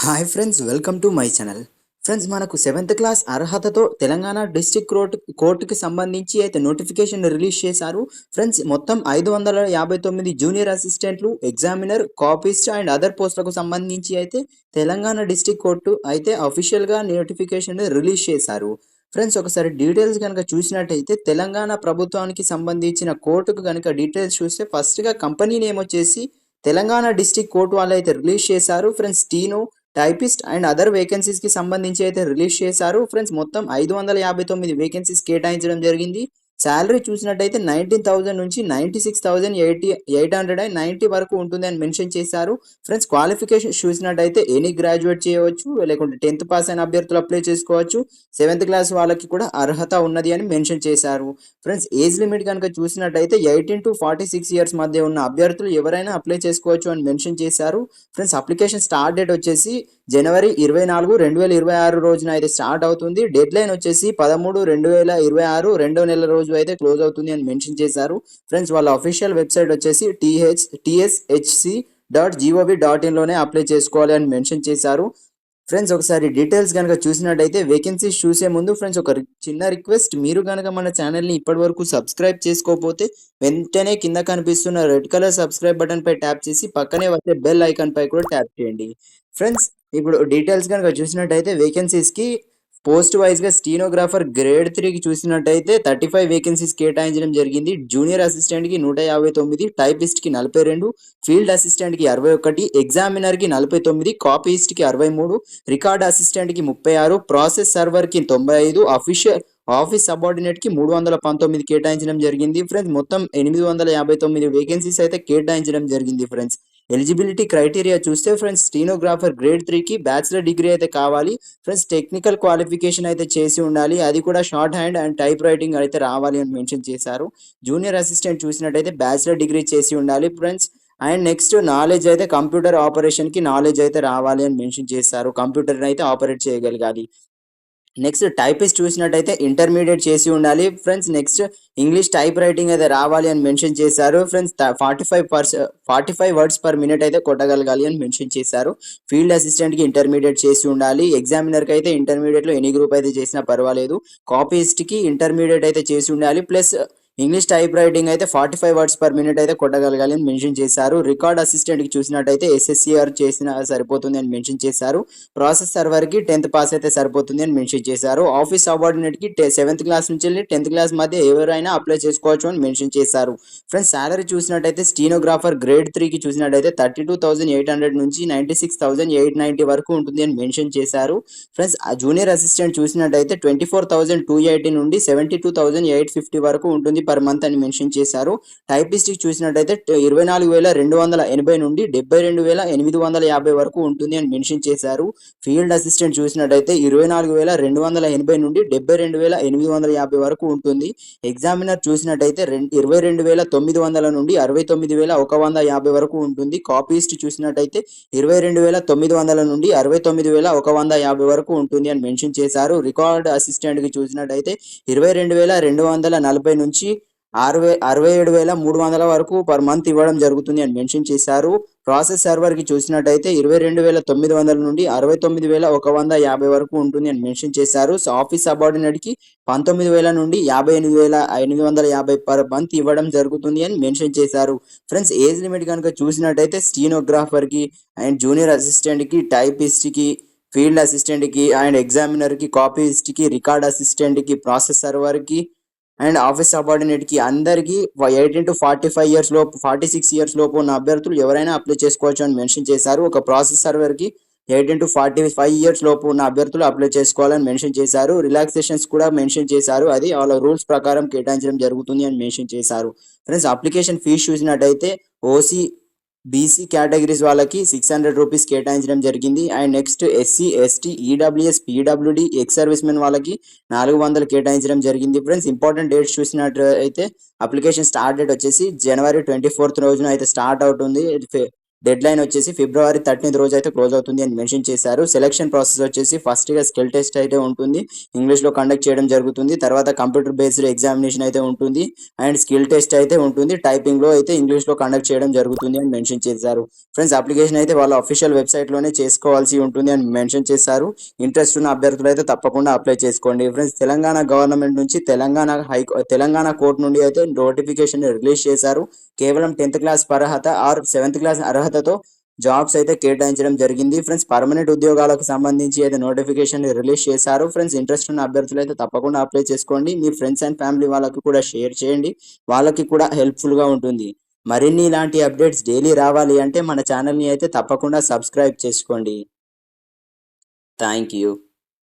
Hi friends, welcome to my channel. Friends, మనకు 7th class అర్హతతో Telangana district కోర్టుకి సంబంధించి అయితే నోటిఫికేషన్ రిలీజ్ చేశారు. ఫ్రెండ్స్, మొత్తం 559 జూనియర్ అసిస్టెంట్లు, ఎగ్జామినర్, కాపీస్ట్ అండ్ అదర్ పోస్టులకు సంబంధించి అయితే తెలంగాణ డిస్ట్రిక్ట్ కోర్టు అయితే అఫీషియల్గా నోటిఫికేషన్ రిలీజ్ చేశారు. ఫ్రెండ్స్, ఒకసారి డీటెయిల్స్ కనుక చూసినట్టయితే తెలంగాణ ప్రభుత్వానికి సంబంధించిన కోర్టుకు కనుక డీటెయిల్స్ చూస్తే ఫస్ట్గా కంపెనీ నేమ్ వచ్చేసి తెలంగాణ డిస్ట్రిక్ట్ కోర్టు వాళ్ళు అయితే రిలీజ్ చేశారు. ఫ్రెండ్స్, టీనో టైపిస్ట్ అండ్ అదర్ వేకెన్సీస్కి సంబంధించి అయితే రిలీజ్ చేశారు. ఫ్రెండ్స్, మొత్తం 559 వేకెన్సీస్ కేటాయించడం జరిగింది. శాలరీ చూసినట్టయితే 19,000 నుంచి 96,890 వరకు ఉంటుంది అని మెన్షన్ చేశారు. ఫ్రెండ్స్, క్వాలిఫికేషన్ చూసినట్టయితే ఎనీ గ్రాడ్యుయేట్ చేయవచ్చు, లేకుంటే 10th పాస్ అయిన అభ్యర్థులు అప్లై చేసుకోవచ్చు. 7th క్లాస్ వాళ్ళకి కూడా అర్హత ఉన్నది అని మెన్షన్ చేశారు. ఫ్రెండ్స్, ఏజ్ లిమిట్ కనుక చూసినట్టయితే 18 to 46 ఇయర్స్ మధ్య ఉన్న అభ్యర్థులు ఎవరైనా అప్లై చేసుకోవచ్చు అని మెన్షన్ చేశారు. ఫ్రెండ్స్, అప్లికేషన్ స్టార్ట్ డేట్ వచ్చేసి జనవరి 24, 2026 రోజున అయితే స్టార్ట్ అవుతుంది. డెడ్ లైన్ వచ్చేసి 13/2026 రెండో నెల రోజు అయితే క్లోజ్ అవుతుంది అని మెన్షన్ చేశారు. ఫ్రెండ్స్, వాళ్ళ అఫీషియల్ వెబ్సైట్ వచ్చేసి tshc.gov.in లోనే అప్లై చేసుకోవాలి అని మెన్షన్ చేశారు. ఫ్రెండ్స్, ఒకసారి డీటెయిల్స్ కనుక చూసినట్టయితే వేకెన్సీస్ చూసే ముందు ఫ్రెండ్స్ ఒక చిన్న రిక్వెస్ట్, మీరు కనుక మన ఛానల్ని ఇప్పటి వరకు సబ్స్క్రైబ్ చేసుకోకపోతే వెంటనే కింద కనిపిస్తున్న రెడ్ కలర్ సబ్స్క్రైబ్ బటన్ పై ట్యాప్ చేసి పక్కనే వచ్చే బెల్ ఐకాన్ పై కూడా ట్యాప్ చేయండి. ఫ్రెండ్స్, ఇప్పుడు డీటెయిల్స్ కనుక చూసినట్టయితే వేకెన్సీస్కి పోస్ట్ వైజ్గా స్టీనోగ్రాఫర్ గ్రేడ్ 3కి చూసినట్టయితే 35 వేకెన్సీస్ కేటాయించడం జరిగింది. జూనియర్ అసిస్టెంట్కి 159, టైపిస్ట్కి 42, ఫీల్డ్ అసిస్టెంట్కి 61, ఎగ్జామినర్కి 49, కాపీస్ట్కి 63, రికార్డ్ అసిస్టెంట్కి 36, ప్రాసెస్ సర్వర్కి 95, ఆఫీస్ సబార్డినేట్కి 319 కేటాయించడం జరిగింది. ఫ్రెండ్స్, మొత్తం 859 వేకెన్సీస్ అయితే కేటాయించడం జరిగింది. ఫ్రెండ్స్, ఎలిజిబిలిటీ క్రైటీరియా చూస్తే ఫ్రెండ్స్ స్టీనోగ్రాఫర్ గ్రేడ్ 3కి బ్యాచిలర్ డిగ్రీ అయితే కావాలి. ఫ్రెండ్స్, టెక్నికల్ క్వాలిఫికేషన్ అయితే చేసి ఉండాలి, అది కూడా short hand and type writing అయితే రావాలి అని మెన్షన్ చేశారు. జూనియర్ అసిస్టెంట్ చూసినట్టయితే బ్యాచిలర్ డిగ్రీ చేసి ఉండాలి. ఫ్రెండ్స్, అండ్ నెక్స్ట్ నాలెడ్జ్ అయితే కంప్యూటర్ ఆపరేషన్కి నాలెడ్జ్ అయితే రావాలి అని మెన్షన్ చేశారు. కంప్యూటర్ని అయితే ఆపరేట్ చేయగలగాలి. నెక్స్ట్ టైపిస్ట్ చూసినట్టయితే ఇంటర్మీడియట్ చేసి ఉండాలి. Friends, next English type writing అయితే రావాలి అని మెన్షన్ చేశారు. ఫ్రెండ్స్, 45 వర్డ్స్ పర్ మినిట్ అయితే కొట్టగలగాలి అని మెన్షన్ చేశారు. ఫీల్డ్ అసిస్టెంట్కి ఇంటర్మీడియట్ చేసి ఉండాలి. ఎగ్జామినర్కి అయితే ఇంటర్మీడియట్లో ఎనీ గ్రూప్ అయితే చేసినా పర్వాలేదు. కాపీస్ట్కి ఇంటర్మీడియట్ అయితే చేసి ఉండాలి. ప్లస్ ఇంగ్లీష్ టైప్ రైటింగ్ అయితే 45 వర్డ్స్ పర్ మినిట్ అయితే కొట్టగలగాలి అని మెన్షన్ చేశారు. రికార్డ్ అసిస్టెంట్కి చూసినట్టయితే SSCR చేసినా సరిపోతుంది అని మెన్షన్ చేశారు. ప్రాసెస్ సర్వర్కి 10th పాస్ అయితే సరిపోతుంది అని మెన్షన్ చేశారు. ఆఫీస్ సబార్డినేట్కి 7th క్లాస్ నుంచి వెళ్ళి 10th క్లాస్ మధ్య ఎవరైనా అప్లై చేసుకోవచ్చు అని మెన్షన్ చేశారు. ఫ్రెండ్స్, శాలరీ చూసినట్టయితే స్టీనోగ్రాఫర్ గ్రేడ్ 3కి చూసినట్టయితే 32,800 నుంచి 96,890 వరకు ఉంటుంది అని మెన్షన్ చేశారు. ఫ్రెండ్స్, జూనియర్ అసిస్టెంట్ చూసినట్టయితే 24,280 నుండి 72,850 వరకు ఉంటుంది పర్ మంత్ అని మెన్షన్ చేశారు. టైపిస్ట్కి చూసినట్టయితే 24,280 నుండి 72,850 వరకు ఉంటుంది అని మెన్షన్ చేశారు. ఫీల్డ్ అసిస్టెంట్ చూసినట్టయితే 24,280 నుండి 72,850 వరకు ఉంటుంది. ఎగ్జామినర్ చూసినట్టయితే 22,900 నుండి 69,150 వరకు ఉంటుంది. కాపీస్ట్ చూసినట్టయితే 22,900 నుండి 69,150 వరకు ఉంటుంది అని మెన్షన్ చేశారు. రికార్డ్ అసిస్టెంట్కి చూసినట్టయితే 22,240 నుంచి 67,300 వరకు పర్ మంత్ ఇవ్వడం జరుగుతుంది అని మెన్షన్ చేశారు. ప్రాసెస్ సర్వర్కి చూసినట్టయితే 22,900 నుండి 69,150 వరకు ఉంటుంది అని మెన్షన్ చేశారు. ఆఫీస్ సబార్డినేట్కి 19,000 నుండి 58,550 పర్ మంత్ ఇవ్వడం జరుగుతుంది అని మెన్షన్ చేశారు. ఫ్రెండ్స్, ఏజ్ లిమిట్ కనుక చూసినట్టయితే స్టీనోగ్రాఫర్కి అండ్ జూనియర్ అసిస్టెంట్కి, టైపిస్ట్కి, ఫీల్డ్ అసిస్టెంట్కి అండ్ ఎగ్జామినర్కి, కాపీస్ట్కి, రికార్డ్ అసిస్టెంట్కి, ప్రాసెస్ సర్వర్కి అండ్ ఆఫీస్ సబార్డినేట్కి అందరికీ 18 to 45 ఇయర్స్ లోపు 46 ఇయర్స్ లోపు ఉన్న అభ్యర్థులు ఎవరైనా అప్లై చేసుకోవచ్చు అని మెన్షన్ చేశారు. ఒక ప్రాసెస్ సర్వర్కి 18 to 45 ఇయర్స్ లోపు ఉన్న అభ్యర్థులు అప్లై చేసుకోవాలని మెన్షన్ చేశారు. రిలాక్సేషన్స్ కూడా మెన్షన్ చేశారు, అది వాళ్ళ రూల్స్ ప్రకారం కేటాయించడం జరుగుతుంది అని మెన్షన్ చేశారు. ఫ్రెండ్స్, అప్లికేషన్ ఫీజు చూసినట్టయితే ఓసీ బీసీ కేటగిరీస్ వాళ్ళకి 600 రూపీస్ కేటాయించడం జరిగింది. And next SC, ST, EWS, PWD, ex service men వాళ్ళకి 400 కేటాయించడం జరిగింది. ఫ్రెండ్స్, ఇంపార్టెంట్ డేట్స్ చూసినట్టు అయితే అప్లికేషన్ స్టార్ట్ డేట్ వచ్చేసి జనవరి 24th రోజున అయితే స్టార్ట్ అవుతుంది. డెడ్ లైన్ వచ్చేసి ఫిబ్రవరి 13 రోజు అయితే క్లోజ్ అవుతుంది అని మెన్షన్ చేశారు. సెలక్షన్ ప్రాసెస్ వచ్చేసి ఫస్ట్గా స్కిల్ టెస్ట్ అయితే ఉంటుంది, ఇంగ్లీష్లో కండక్ట్ చేయడం జరుగుతుంది. తర్వాత కంప్యూటర్ బేస్డ్ ఎగ్జామినేషన్ అయితే ఉంటుంది అండ్ స్కిల్ టెస్ట్ అయితే ఉంటుంది. టైపింగ్లో అయితే ఇంగ్లీష్లో కండక్ట్ చేయడం జరుగుతుంది అని మెన్షన్ చేశారు. ఫ్రెండ్స్ అప్లికేషన్ అయితే వాళ్ళ అఫీషియల్ వెబ్సైట్లోనే చేసుకోవాల్సి ఉంటుంది అని మెన్షన్ చేశారు. ఇంట్రెస్ట్ ఉన్న అభ్యర్థులు అయితే తప్పకుండా అప్లై చేసుకోండి. ఫ్రెండ్స్ తెలంగాణ గవర్నమెంట్ నుంచి తెలంగాణ కోర్టు నుండి అయితే నోటిఫికేషన్ రిలీజ్ చేశారు. కేవలం 10th క్లాస్ అర్హత ఆర్ 7th క్లాస్ అర్హతతో జాబ్స్ అయితే కేటాయించడం జరిగింది. ఫ్రెండ్స్ పర్మనెంట్ ఉద్యోగాలకు సంబంధించి అయితే నోటిఫికేషన్ రిలీజ్ చేశారు. ఫ్రెండ్స్ ఇంట్రెస్ట్ ఉన్న అభ్యర్థులు అయితే తప్పకుండా అప్లై చేసుకోండి. మీ ఫ్రెండ్స్ అండ్ ఫ్యామిలీ వాళ్ళకి కూడా షేర్ చేయండి, వాళ్ళకి కూడా హెల్ప్ఫుల్గా ఉంటుంది. మరిన్ని ఇలాంటి అప్డేట్స్ డైలీ రావాలి అంటే మన ఛానల్ని అయితే తప్పకుండా సబ్స్క్రైబ్ చేసుకోండి. Thank you.